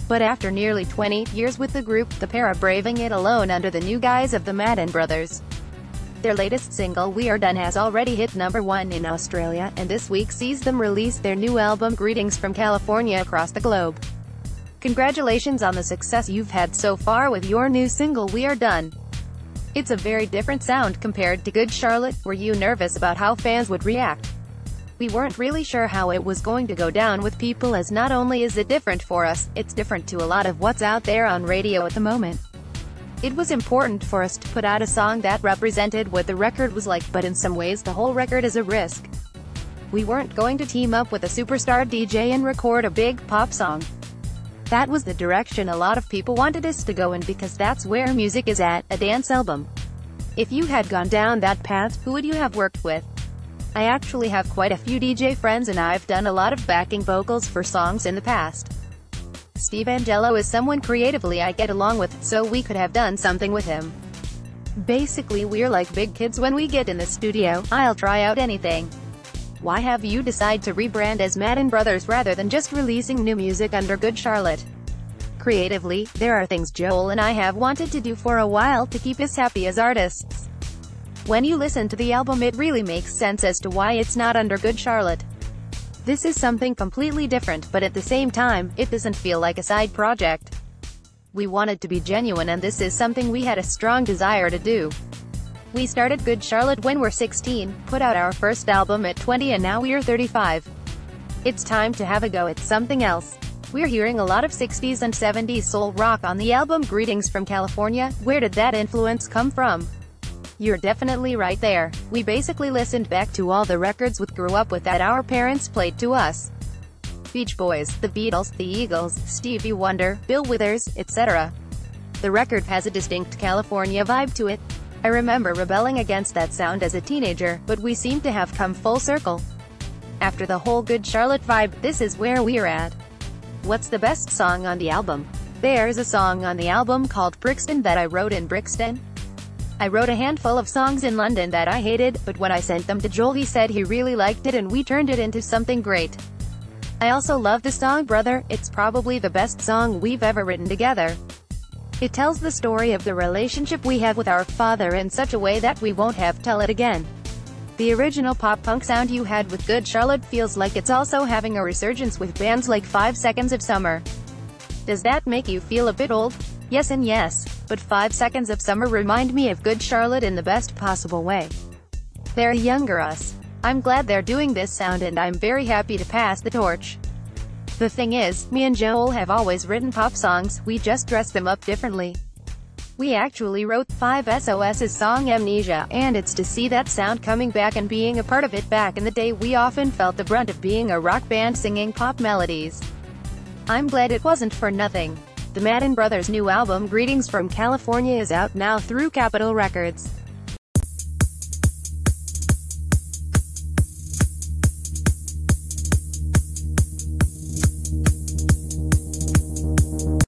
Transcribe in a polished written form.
But after nearly 20 years with the group, the pair are braving it alone under the new guise of the Madden Brothers. Their latest single, We Are Done, has already hit #1 in Australia, and this week sees them release their new album, Greetings from California, across the globe. Congratulations on the success you've had so far with your new single, We Are Done. It's a very different sound compared to Good Charlotte. Were you nervous about how fans would react? We weren't really sure how it was going to go down with people, as not only is it different for us, it's different to a lot of what's out there on radio at the moment. It was important for us to put out a song that represented what the record was like, but in some ways the whole record is a risk. We weren't going to team up with a superstar DJ and record a big pop song. That was the direction a lot of people wanted us to go in, because that's where music is at, a dance album. If you had gone down that path, who would you have worked with? I actually have quite a few DJ friends, and I've done a lot of backing vocals for songs in the past. Steve Angello is someone creatively I get along with, so we could have done something with him. Basically, we're like big kids when we get in the studio. I'll try out anything. Why have you decided to rebrand as Madden Brothers rather than just releasing new music under Good Charlotte? Creatively, there are things Joel and I have wanted to do for a while to keep us happy as artists. When you listen to the album, it really makes sense as to why it's not under Good Charlotte. This is something completely different, but at the same time, it doesn't feel like a side project. We wanted to be genuine, and this is something we had a strong desire to do. We started Good Charlotte when we're 16, put out our first album at 20, and now we're 35. It's time to have a go at something else. We're hearing a lot of 60s and 70s soul rock on the album Greetings from California. Where did that influence come from? You're definitely right there. We basically listened back to all the records we grew up with that our parents played to us. Beach Boys, The Beatles, The Eagles, Stevie Wonder, Bill Withers, etc. The record has a distinct California vibe to it. I remember rebelling against that sound as a teenager, but we seem to have come full circle. After the whole Good Charlotte vibe, this is where we're at. What's the best song on the album? There's a song on the album called Brixton that I wrote in Brixton. I wrote a handful of songs in London that I hated, but when I sent them to Joel, he said he really liked it and we turned it into something great. I also love the song Brother. It's probably the best song we've ever written together. It tells the story of the relationship we have with our father in such a way that we won't have tell it again. The original pop-punk sound you had with Good Charlotte feels like it's also having a resurgence with bands like 5 Seconds of Summer. Does that make you feel a bit old? Yes and yes, but 5 Seconds of Summer remind me of Good Charlotte in the best possible way. They're younger us. I'm glad they're doing this sound, and I'm very happy to pass the torch. The thing is, me and Joel have always written pop songs, we just dress them up differently. We actually wrote 5SOS's song Amnesia, and it's to see that sound coming back and being a part of it. Back in the day, we often felt the brunt of being a rock band singing pop melodies. I'm glad it wasn't for nothing. The Madden Brothers' new album, Greetings from California, is out now through Capitol Records.